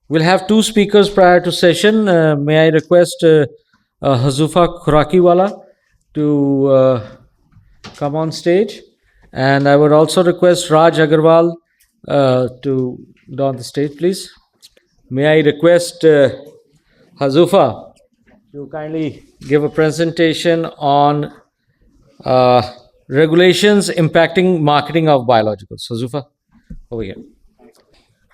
We'll have two speakers prior to session. May I request Huzefa Khorakiwala to come on stage, and I would also request Raj Aggarwal to don the stage, please. May I request Huzefa to kindly give a presentation on regulations impacting marketing of biologicals. Huzefa, over here.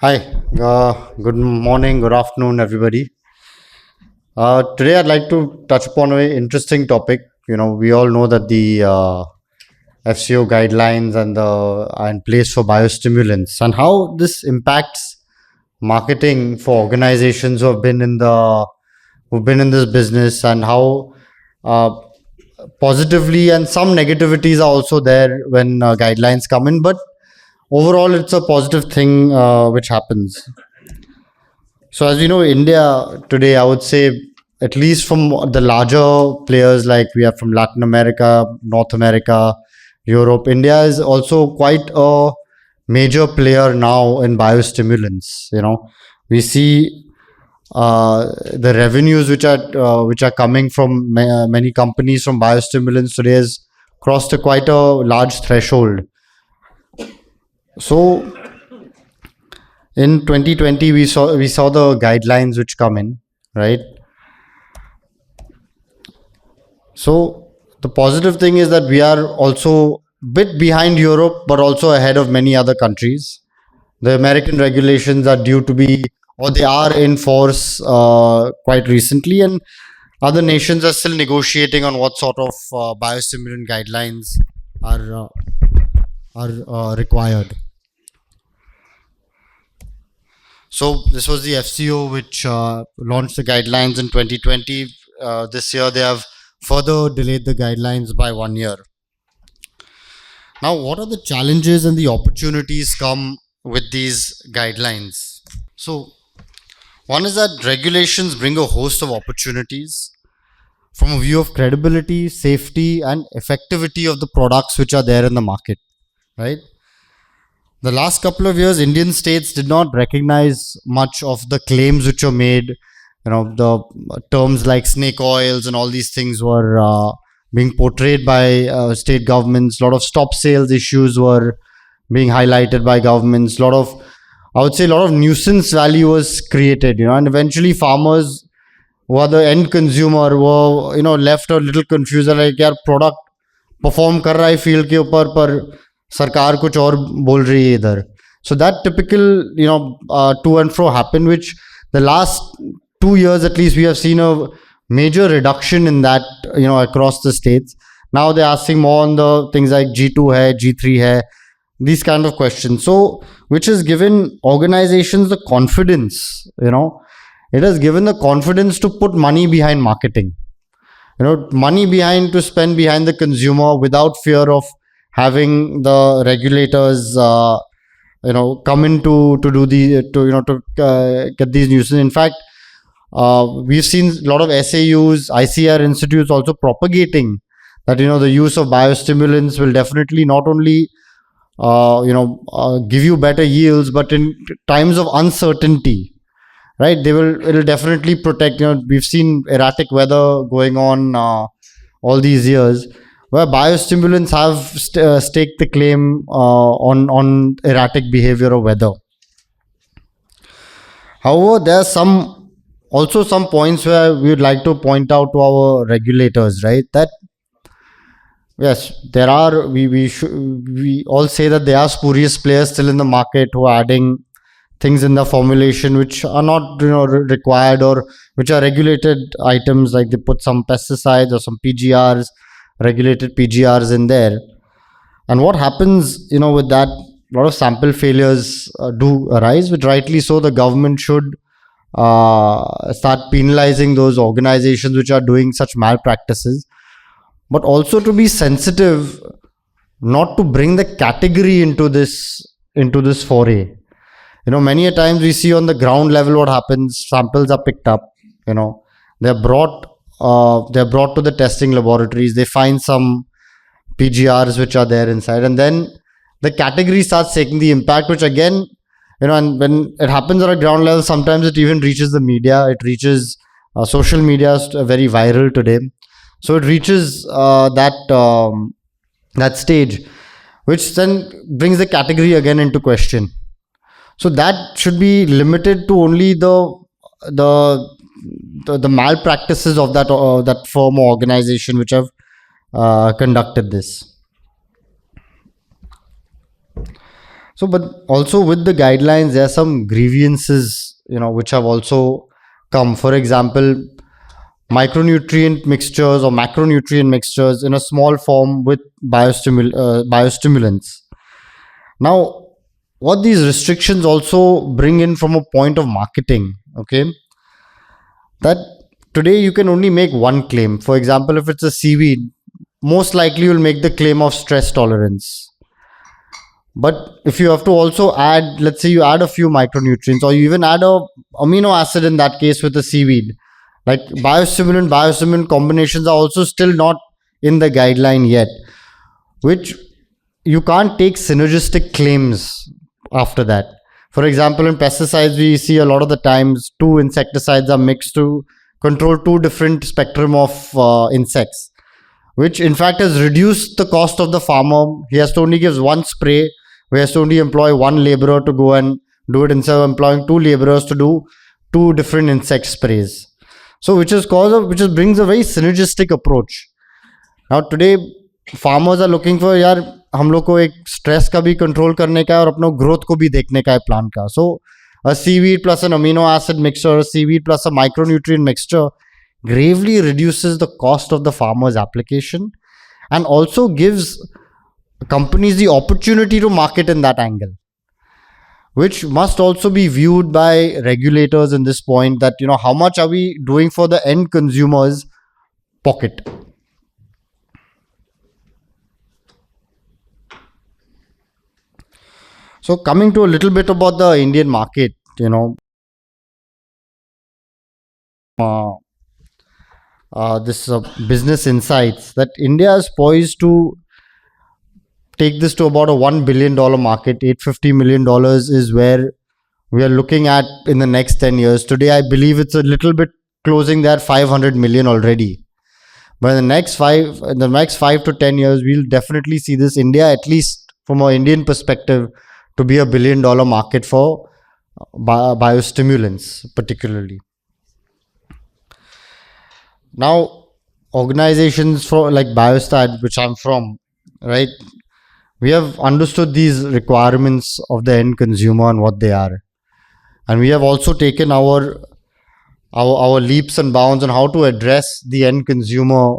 Hi, good morning, good afternoon, everybody. Today, I'd like to touch upon an interesting topic. We all know that the FCO guidelines and are in place for biostimulants, and how this impacts marketing for organizations who've been in this business, and how positively and some negativities are also there when guidelines come in. But overall, it's a positive thing which happens. So, as we know, India today, I would say, at least from the larger players like we have from Latin America, North America, Europe, India is also quite a major player now in biostimulants. We see the revenues which are coming from many companies from biostimulants today has crossed quite a large threshold. So in 2020 we saw the guidelines which come in, right? So the positive thing is that we are also a bit behind Europe, but also ahead of many other countries. The American regulations are due to be, or they are in force quite recently, and other nations are still negotiating on what sort of biostimulant guidelines are required. So this was the FCO which launched the guidelines in 2020. This year they have further delayed the guidelines by 1 year. Now, what are the challenges and the opportunities come with these guidelines? So, one is that regulations bring a host of opportunities from a view of credibility, safety, and effectivity of the products which are there in the market, right? The last couple of years, Indian states did not recognize much of the claims which were made. The terms like snake oils and all these things were being portrayed by state governments. A lot of stop sales issues were being highlighted by governments. I would say a lot of nuisance value was created, and eventually farmers who are the end consumer were, left a little confused, like, यार product perform कर रहा है field के ऊपर पर सरकार कुछ और बोल रही है इधर. So that typical, to and fro happened, which the last 2 years at least we have seen a major reduction in that, across the states. Now they're asking more on the things like G2 hai, G3 hai, these kind of questions. So, which has given organizations the confidence, it has given the confidence to put money behind marketing, money behind to spend behind the consumer without fear of having the regulators, come in to do get these nuisances. In fact, we've seen a lot of SAUs, ICR institutes also propagating that, the use of biostimulants will definitely not only, give you better yields, but in times of uncertainty, right, it'll definitely protect. We've seen erratic weather going on all these years, where biostimulants have staked the claim on erratic behavior of weather. However, there are some points where we would like to point out to our regulators, right? That yes, there are. We all say that there are spurious players still in the market who are adding things in the formulation which are not, required, or which are regulated items, like they put some pesticides or some PGRs, regulated PGRs in there. And what happens, with that, a lot of sample failures do arise, which rightly so the government should start penalizing those organizations which are doing such malpractices, but also to be sensitive not to bring the category into this foray. Many a times we see on the ground level what happens. Samples are picked up, they're brought to the testing laboratories, they find some PGRs which are there inside, and then the category starts taking the impact, which again And when it happens at a ground level, sometimes it even reaches the media. It reaches social media is very viral today. So it reaches that stage, which then brings the category again into question. So that should be limited to only the the malpractices of that firm or organization which have conducted this. So, but also with the guidelines, there are some grievances, which have also come. For example, micronutrient mixtures or macronutrient mixtures in a small form with biostimulants. Now, what these restrictions also bring in from a point of marketing, okay, that today you can only make one claim. For example, if it's a seaweed, most likely you'll make the claim of stress tolerance. But if you have to also add, let's say you add a few micronutrients, or you even add a amino acid in that case with the seaweed, like biostimulant combinations are also still not in the guideline yet, which you can't take synergistic claims after that. For example, in pesticides, we see a lot of the times two insecticides are mixed to control two different spectrum of insects, which in fact has reduced the cost of the farmer. He has to only give one spray, he has to only employ one laborer to go and do it instead of employing two laborers to do two different insect sprays. So which brings a very synergistic approach. Now today farmers are looking for, यार हम लोग को एक stress का भी control करने का है और अपना growth को भी देखने का है plant का. So a seaweed plus an amino acid mixture, a seaweed plus a micronutrient mixture gravely reduces the cost of the farmer's application and also gives companies the opportunity to market in that angle, which must also be viewed by regulators in this point, that how much are we doing for the end consumer's pocket. So coming to a little bit about the Indian market, this business insights, that India is poised to take this to about a $1 billion market. $850 million is where we are looking at in the next 10 years. Today, I believe it's a little bit closing there, 500 million already. But in the next 5 to 10 years, we'll definitely see this India, at least from an Indian perspective, to be a $1 billion market for biostimulants, particularly. Now, organizations for like Biostat, which I'm from, right? We have understood these requirements of the end consumer and what they are, and we have also taken our leaps and bounds on how to address the end consumer,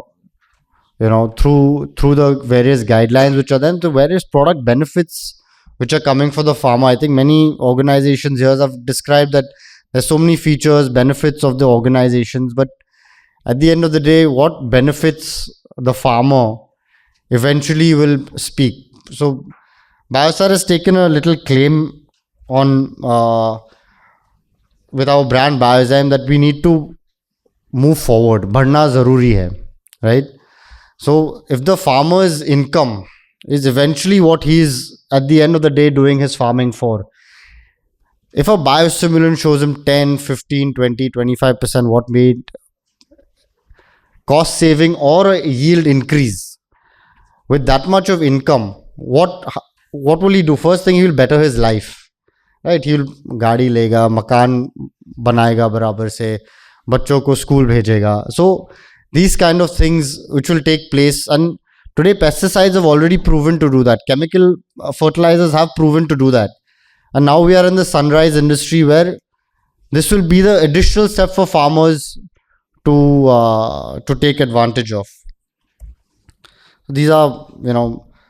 through the various guidelines, which are then the various product benefits which are coming for the farmer. I think many organizations here have described that there's so many features, benefits of the organizations, but at the end of the day, what benefits the farmer eventually will speak. So Biostar has taken a little claim on with our brand Biozyme that we need to move forward. Badhna zaruri hai, right? So if the farmer's income is eventually what he's at the end of the day doing his farming for, if a biostimulant shows him 10, 15, 20, 25% what made cost saving or a yield increase, with that much of income, what will he do? First thing, he will better his life, right? He will गाड़ी लेगा, मकान बनाएगा बराबर से, बच्चों को school भेजेगा. So these kind of things which will take place, and today pesticides have already proven to do that. Chemical fertilizers have proven to do that, and now we are in the sunrise industry where this will be the additional step for farmers to take advantage of. These are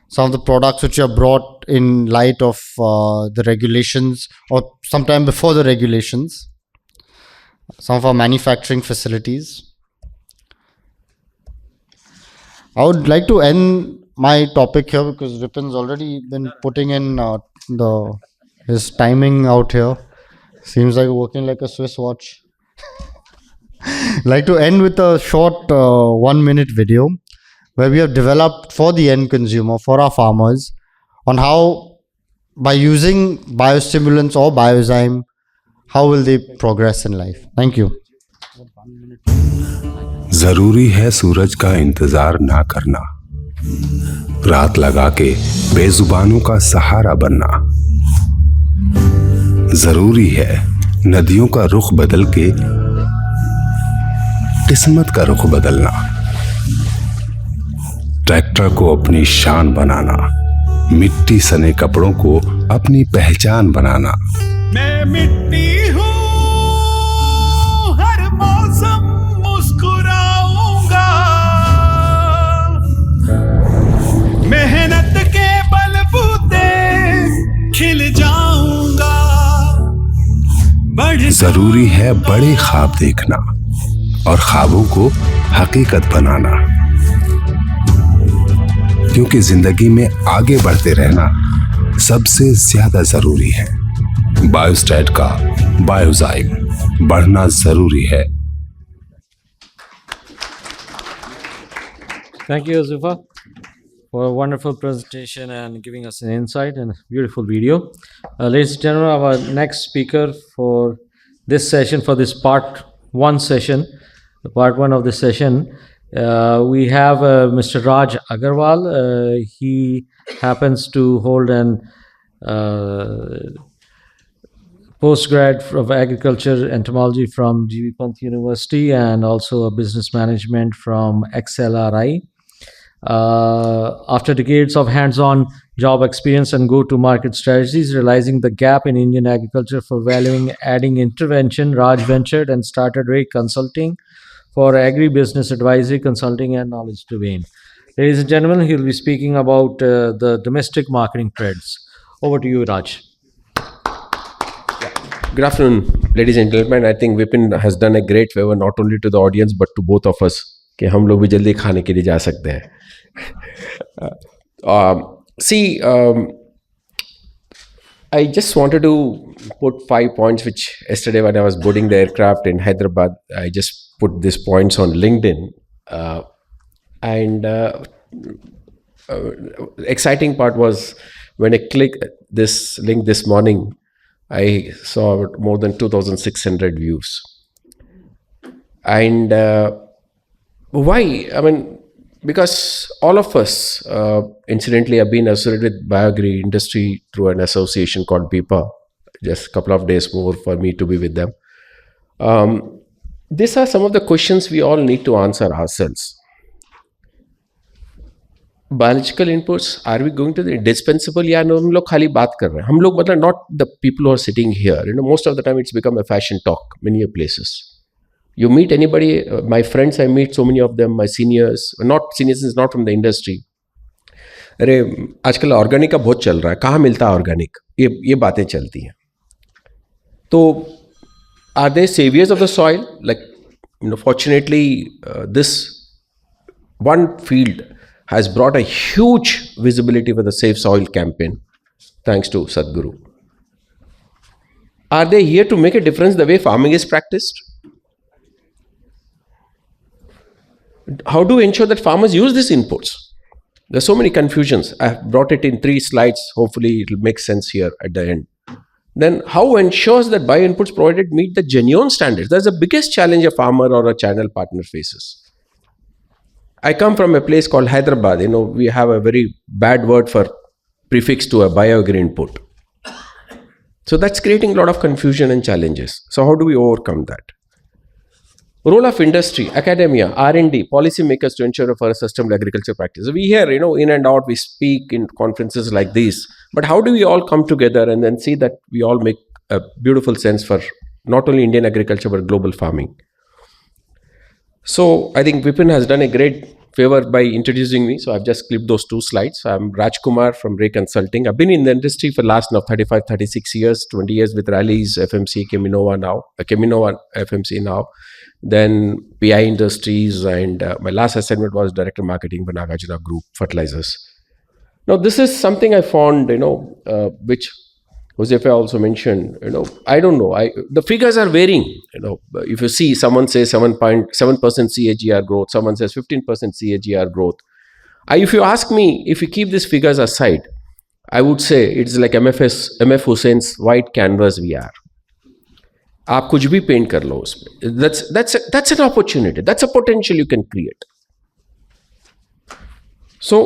some of the products which are brought in light of the regulations or sometime before the regulations. Some of our manufacturing facilities. I would like to end my topic here because Ripin's already been putting in his timing out here. Seems like working like a Swiss watch. Like to end with a short 1 minute video where we have developed for the end consumer, for our farmers, on how by using biostimulants or biozyme, how will they progress in life? Thank you. जरूरी है सूरज का इंतजार ना करना, रात लगा के बेजुबानों का सहारा बनना। जरूरी है नदियों का रुख बदल के किस्मत का रुख बदलना, ट्रैक्टर को अपनी शान बनाना, मिट्टी सने कपड़ों को अपनी पहचान बनाना। मैं मिट्टी हूँ, हर मौसम मुस्कुराऊंगा, मेहनत के बलबूते खिल जाऊंगा। जरूरी है बड़े ख्वाब देखना और ख्वाबों को हकीकत बनाना, क्योंकि जिंदगी में आगे बढ़ते रहना सबसे ज्यादा जरूरी है। बायोस्टैट का बायोजाइम बढ़ना जरूरी है। Thank you, Huzefa, for a wonderful presentation and giving us an insight and a beautiful video. Ladies and gentlemen, our next speaker for this session, for this part one session, the part one of this session, we have Mr. Raj Aggarwal. He happens to hold an postgrad of agriculture entomology from G.V. Pant University and also a business management from XLRI. After decades of hands-on job experience and go-to-market strategies, realizing the gap in Indian agriculture for valuing adding intervention, Raj ventured and started Ray Consulting for agri-business advisory, consulting, and knowledge domain. Ladies and gentlemen, he'll be speaking about the domestic marketing trends. Over to you, Raj. Good afternoon, ladies and gentlemen. I think Vipin has done a great favor not only to the audience but to both of us कि हम लोग भी जल्दी खाने के लिए जा सकते हैं. I just wanted to put 5 points which yesterday when I was boarding the aircraft in Hyderabad, I just put these points on LinkedIn. Exciting part was when I clicked this link this morning, I saw more than 2,600 views. And why? I mean, because all of us, incidentally, have been associated with Biogri industry through an association called BIPA. Just a couple of days more for me to be with them. These are some of the questions we all need to answer ourselves. Biological inputs, are we going to the indispensable? या हम लोग खाली बात कर रहे हैं. हम लोग मतलब not the people who are sitting here. You know, most of the time it's become a fashion talk many places. You meet anybody, my friends, I meet so many of them, my seniors, not seniors, is not from the industry. अरे आजकल organic का बहुत चल रहा है, कहाँ मिलता है ऑर्गेनिक, ये बातें चलती हैं. तो are they saviors of the soil? Like, you know, fortunately, this one field has brought a huge visibility for the Safe Soil campaign, thanks to Sadhguru. Are they here to make a difference the way farming is practiced? How do we ensure that farmers use these inputs? There's so many confusions. I have brought it in 3 slides. Hopefully it will make sense here at the end. Then how ensures that bio-inputs provided meet the genuine standards? That's the biggest challenge a farmer or a channel partner faces. I come from a place called Hyderabad. You know, we have a very bad word for prefix to a bio-agri input. So that's creating a lot of confusion and challenges. So how do we overcome that? Role of industry, academia, R&D, policymakers to ensure for a sustainable agriculture practice. We hear, you know, in and out, we speak in conferences like this. But how do we all come together and then see that we all make a beautiful sense for not only Indian agriculture but global farming? So I think Vipin has done a great favor by introducing me. So I've just clipped those 2 slides. I'm Rajkumar from Ray Consulting. I've been in the industry for last now 35, 36 years, 20 years with Rallies, FMC, Cheminova now, Cheminova FMC now. Then PI Industries, and my last assignment was Director Marketing for Nagarjuna Group Fertilizers. Now this is something I found, you know, which Huzefa also mentioned. You know, I don't know. The figures are varying. You know, if you see, someone says 7.7% CAGR growth, someone says 15% CAGR growth. If you ask me, if you keep these figures aside, I would say it's like MF Hussein's white canvas we are. आप कुछ भी paint कर लो उसमें. That's an opportunity. That's a potential you can create. So,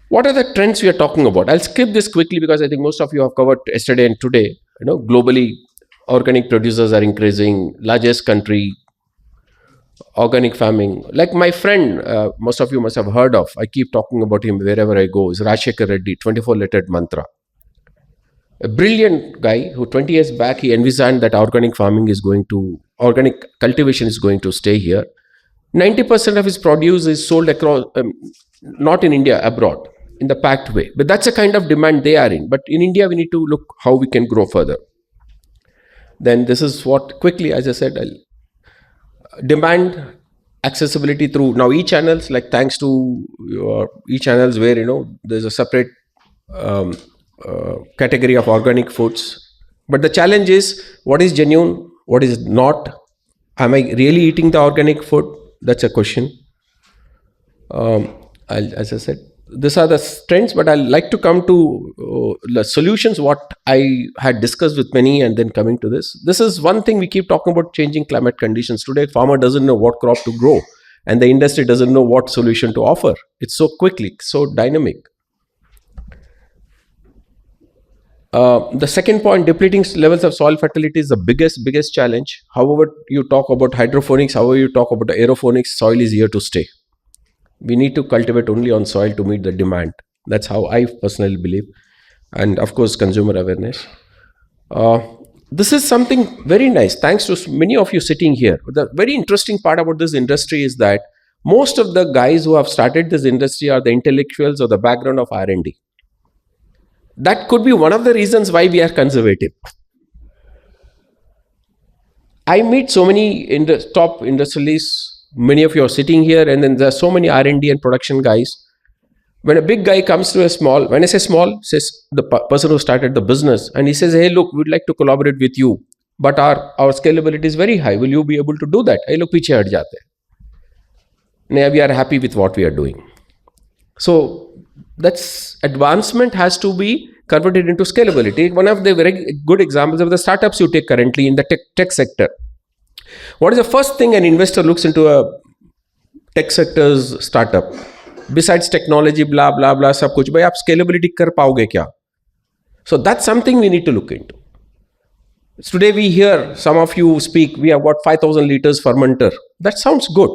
what are the trends we are talking about? I'll skip this quickly because I think most of you have covered yesterday and today. Globally, organic producers are increasing. Largest country, organic farming. Like my friend, most of you must have heard of. I keep talking about him wherever I go. Is Rajshekar Reddy, 24-lettered mantra. A brilliant guy who 20 years back he envisioned that organic cultivation is going to stay here. 90% of his produce is sold across, not in India, abroad, in the packed way. But that's the kind of demand they are in. But in India, we need to look how we can grow further. Then this is what, quickly, as I said, demand accessibility through now e-channels, like thanks to your e-channels where, there's a separate category of organic foods. But the challenge is, what is genuine, what is not? Am I really eating the organic food? That's a question. As I said, these are the trends, but I'd like to come to the solutions, what I had discussed with many, and then coming to this. This is one thing we keep talking about, changing climate conditions. Today, farmer doesn't know what crop to grow, and the industry doesn't know what solution to offer. It's so quickly, so dynamic. The second point, depleting levels of soil fertility is the biggest challenge. However you talk about hydroponics, however you talk about aeroponics, soil is here to stay. We need to cultivate only on soil to meet the demand. That's how I personally believe. And of course, consumer awareness. This is something very nice. Thanks to many of you sitting here. The very interesting part about this industry is that most of the guys who have started this industry are the intellectuals or the background of R&D. That could be one of the reasons why we are conservative. I meet so many top industrialists, many of you are sitting here, and then there are so many R&D and production guys. When a big guy comes to a small, when I say small, says the person who started the business, and he says, hey, look, we'd like to collaborate with you, but our scalability is very high. Will you be able to do that? Hey, look, piche hat jate. Now we are happy with what we are doing. So that's advancement has to be converted into scalability. One of the very good examples of the startups you take currently in the tech sector. What is the first thing an investor looks into a tech sector's startup? Besides technology, blah, blah, blah, sab kuch, bhai, aap scalability kar paoge kya? So that's something we need to look into. Today we hear some of you speak, we have got 5,000 liters fermenter. That sounds good.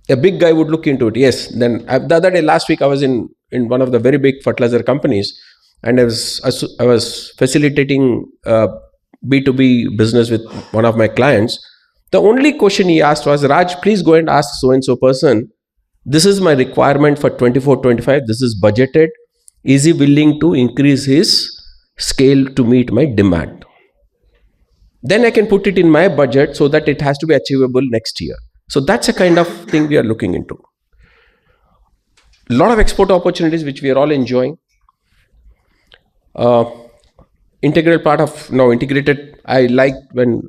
A big guy would look into it. Yes. Then the other day, last week, I was in one of the very big fertilizer companies, and I was facilitating B2B business with one of my clients. The only question he asked was, Raj, please go and ask so-and-so person, this is my requirement for 24-25, this is budgeted. Is he willing to increase his scale to meet my demand? Then I can put it in my budget so that it has to be achievable next year. So that's a kind of thing we are looking into. A lot of export opportunities which we are all enjoying. Integral part of now integrated. I like when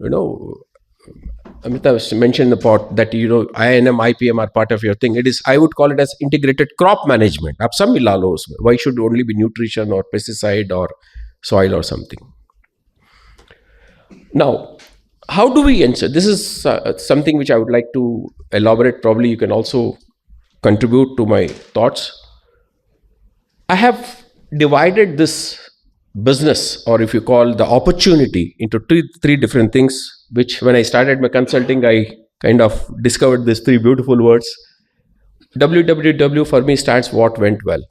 Amita mentioned the part that INM, IPM are part of your thing. It is, I would call it as integrated crop management. Ab sab mila lo usme. Why should only be nutrition or pesticide or soil or something? Now, how do we ensure? This is something which I would like to elaborate. Probably you can also contribute to my thoughts. I have divided this business, or if you call the opportunity, into three different things, which when I started my consulting, I kind of discovered these three beautiful words. WWW for me stands what went well.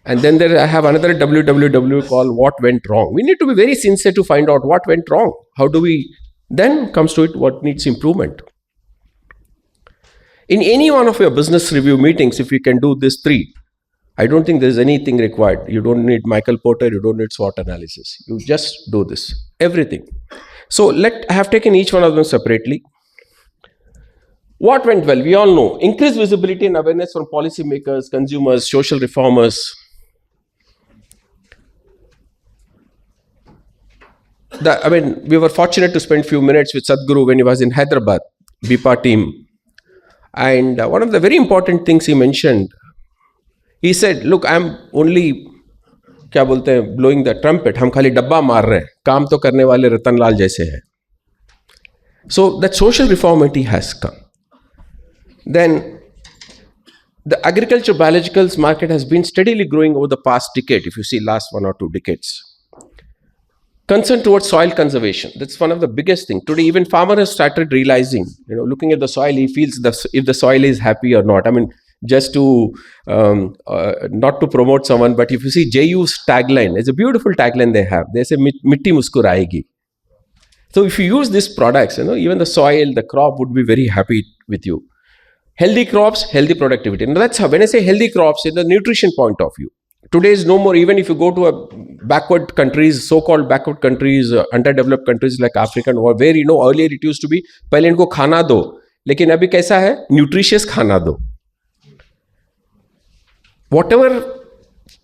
And then I have another WWW called what went wrong. We need to be very sincere to find out what went wrong. How do we, then comes to it, what needs improvement. In any one of your business review meetings, if you can do these three, I don't think there's anything required. You don't need Michael Porter, you don't need SWOT analysis. You just do this, everything. So I have taken each one of them separately. What went well? We all know. Increased visibility and awareness from policymakers, consumers, social reformers. We were fortunate to spend a few minutes with Sadhguru when he was in Hyderabad, BIPA team. And one of the very important things he mentioned, He said, look, I'm only क्या बोलते हैं blowing the trumpet, हम खाली डब्बा मार रहे हैं, काम तो करने वाले रतनलाल जैसे हैं. So that social reformity has come. Then the agriculture biologicals market has been steadily growing over the past decade, if you see last 1 or 2 decades. Concern towards soil conservation, that's one of the biggest things. Today, even farmer has started realizing, looking at the soil, he feels if the soil is happy or not. I mean, just to, not to promote someone, but if you see JU's tagline, it's a beautiful tagline they have. They say, mitti muskuraegi. So if you use these products, even the soil, the crop would be very happy with you. Healthy crops, healthy productivity. Now that's how, when I say healthy crops, in the nutrition point of view, today is no more, even if you go to a backward countries, so-called backward countries, underdeveloped countries like African, or where, earlier it used to be, पहले इनको खाना दो, लेकिन अभी कैसा है? Nutritious खाना दो. Whatever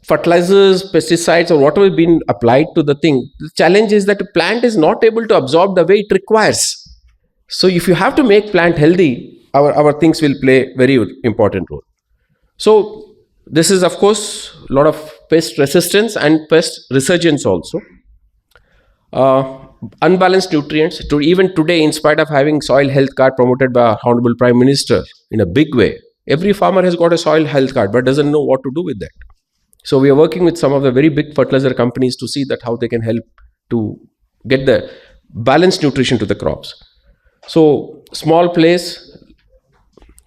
fertilizers, pesticides, or whatever has been applied to the thing, the challenge is that the plant is not able to absorb the way it requires. So if you have to make plant healthy, our things will play very important role. So this is, of course, a lot of pest resistance and pest resurgence also. Unbalanced nutrients. Even today, in spite of having soil health card promoted by our Honorable Prime Minister in a big way, every farmer has got a soil health card but doesn't know what to do with that. So we are working with some of the very big fertilizer companies to see that how they can help to get the balanced nutrition to the crops. So small place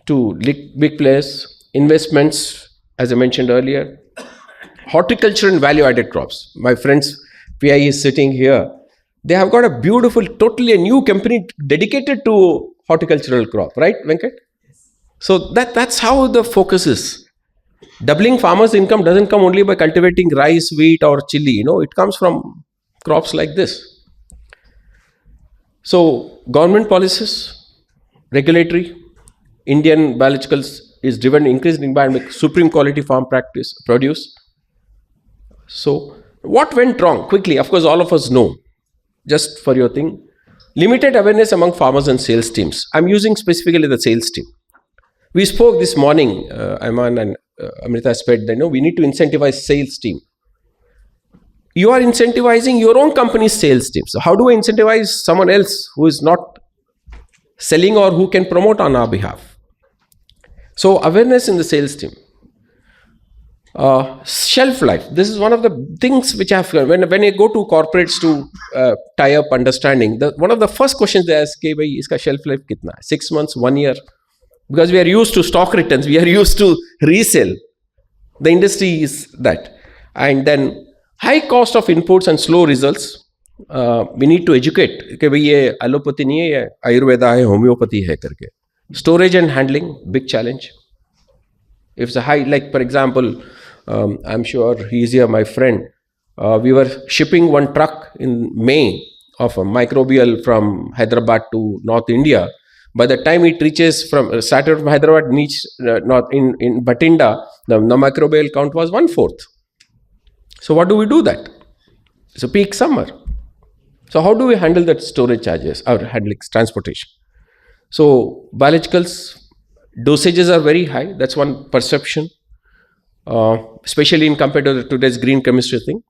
to big place, investments, as I mentioned earlier, horticulture and value-added crops. My friends, PI is sitting here. They have got a beautiful, totally a new company dedicated to horticultural crop, right, Venkat? So that's how the focus is. Doubling farmers' income doesn't come only by cultivating rice, wheat, or chili. It comes from crops like this. So government policies, regulatory, Indian biologicals is driven increased demand by supreme quality farm practice produce. So what went wrong? Quickly, of course, all of us know. Just for your thing, limited awareness among farmers and sales teams. I'm using specifically the sales team. We spoke this morning, Aman and Amrita said that we need to incentivize sales team. You are incentivizing your own company's sales team. So how do I incentivize someone else who is not selling or who can promote on our behalf? So awareness in the sales team. Shelf life. This is one of the things which I have, when I go to corporates to tie up understanding, one of the first questions they ask, "Hey, bhai, iska shelf life kitna hai? 6 months, 1 year?" Because we are used to stock returns, we are used to resale. The industry is that. And then high cost of inputs and slow results. We need to educate. कि भाई ये allopathy नहीं है, ये Ayurveda है, homeopathy है करके. Storage and handling, big challenge. If it's a high, like for example, I'm sure he's here, my friend. We were shipping one truck in May of a microbial from Hyderabad to North India. By the time it reaches from started from Hyderabad, not in Bathinda, the microbial count was 1/4. So what do we do that? It's a peak summer. So how do we handle that storage charges or handling transportation? So biologicals dosages are very high. That's one perception, especially in compared to today's green chemistry thing.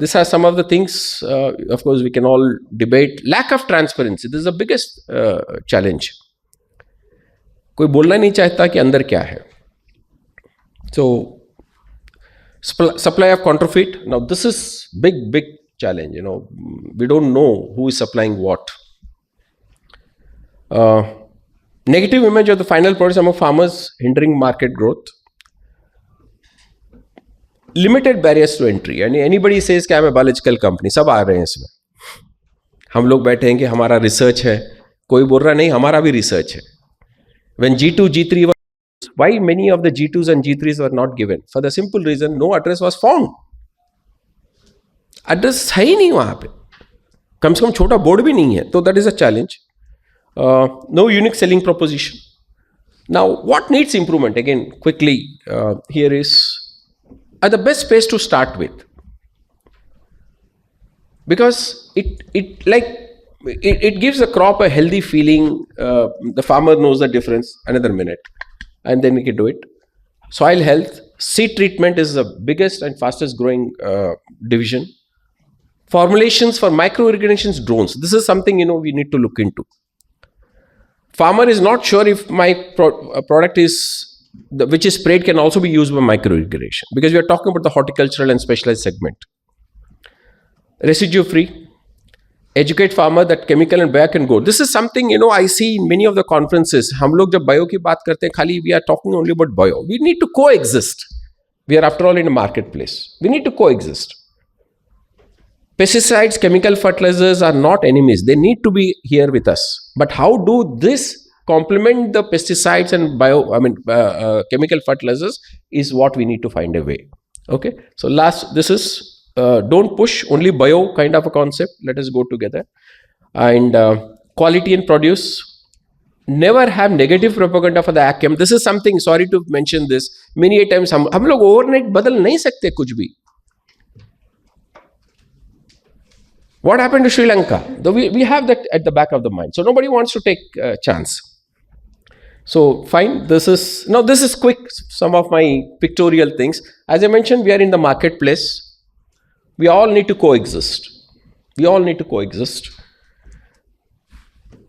These are some of the things, of course, we can all debate. Lack of transparency. This is the biggest challenge. कोई बोलना नहीं चाहता कि अंदर क्या है. So, supply of counterfeit. Now, this is big challenge. We don't know who is supplying what. Negative image of the final products among farmers hindering market growth. Limited barriers to entry. यानी anybody says कि I'm a biological company, सब आ रहे हैं इसमें. हम लोग बैठे हैं कि हमारा रिसर्च है, कोई बोल रहा नहीं हमारा भी रिसर्च है. When G2, G3 were, why many of the G2s and G3s were not given? For the simple reason, no address was found. Address है ही नहीं वहाँ पे. कम से कम छोटा बोर्ड भी नहीं है. तो that is a challenge. No unique selling proposition. Now, what needs improvement? Again, quickly, here is the best place to start with, because it gives the crop a healthy feeling. The farmer knows the difference. Another minute, and then we can do it. soil health, seed treatment is the biggest and fastest growing division. Formulations for micro irrigations, drones. This is something we need to look into. Farmer is not sure if my product which is sprayed can also be used by micro irrigation, because we are talking about the horticultural and specialized segment. Residue free. Educate farmer that chemical and bio can go. This is something I see in many of the conferences. हम लोग जब bio की बात करते हैं, खाली we are talking only about bio. We need to coexist. We are after all in a marketplace. We need to coexist. Pesticides, chemical fertilizers are not enemies. They need to be here with us. But how do this complement the pesticides and chemical fertilizers is what we need to find a way. Okay. So this is don't push only bio kind of a concept. Let us go together. And quality in produce. Never have negative propaganda for the ACM. This is something, sorry to mention this, many a times हम लोग overnight बदल नहीं सकते कुछ भी. What happened to Sri Lanka? We have that at the back of the mind. So nobody wants to take a chance. So fine, this is quick, some of my pictorial things. As I mentioned, we are in the marketplace. We all need to coexist.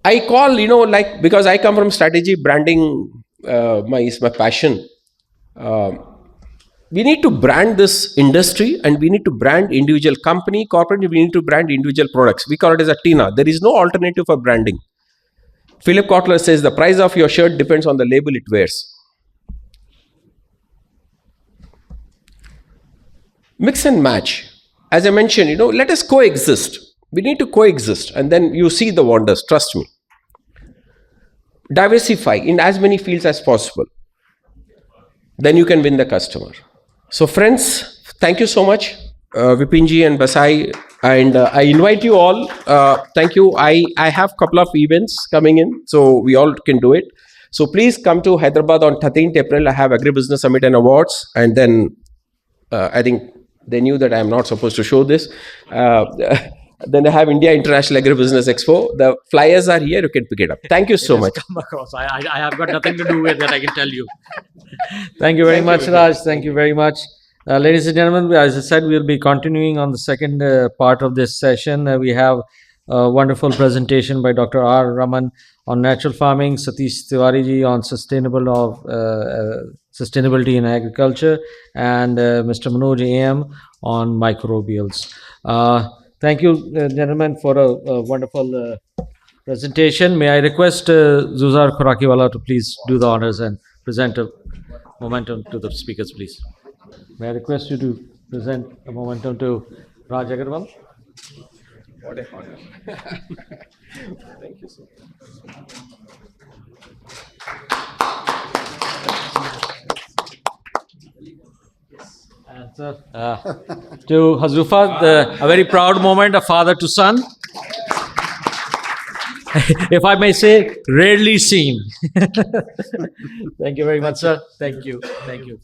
I call, because I come from strategy, branding is my passion. We need to brand this industry, and we need to brand individual company, corporate, we need to brand individual products. We call it as a TINA. There is no alternative for branding. Philip Kotler says the price of your shirt depends on the label it wears. Mix and match. As I mentioned, let us coexist. We need to coexist, and then you see the wonders, trust me. Diversify in as many fields as possible. Then you can win the customer. So friends, thank you so much, Vipinji and BASAI, and I invite you all. Thank you. I have a couple of events coming in, so we all can do it. So please come to Hyderabad on 13th April. I have Agri-Business Summit and Awards, and then I think they knew that I am not supposed to show this. Then I have India International Agri-Business Expo. The flyers are here. You can pick it up. Thank you so much. Come across. I have got nothing to do with that, I can tell you. Thank you very much, Raj. Thank you very much. Ladies and gentlemen, as I said, we'll be continuing on the second part of this session. We have a wonderful presentation by Dr. R. Raman on natural farming, Satish Tiwari ji on sustainability in agriculture, and Mr. Manoj AM on microbials. Thank you, gentlemen, for a wonderful presentation. May I request Zuzar Khorakiwala to please do the honors and present a momentum to the speakers, please. May I request you to present a momentum to Raj Aggarwal? What a honor. Thank you so much. And to Huzefa, a very proud moment, a father to son. If I may say, rarely seen. Thank you very much, sir. Thank you. Thank you.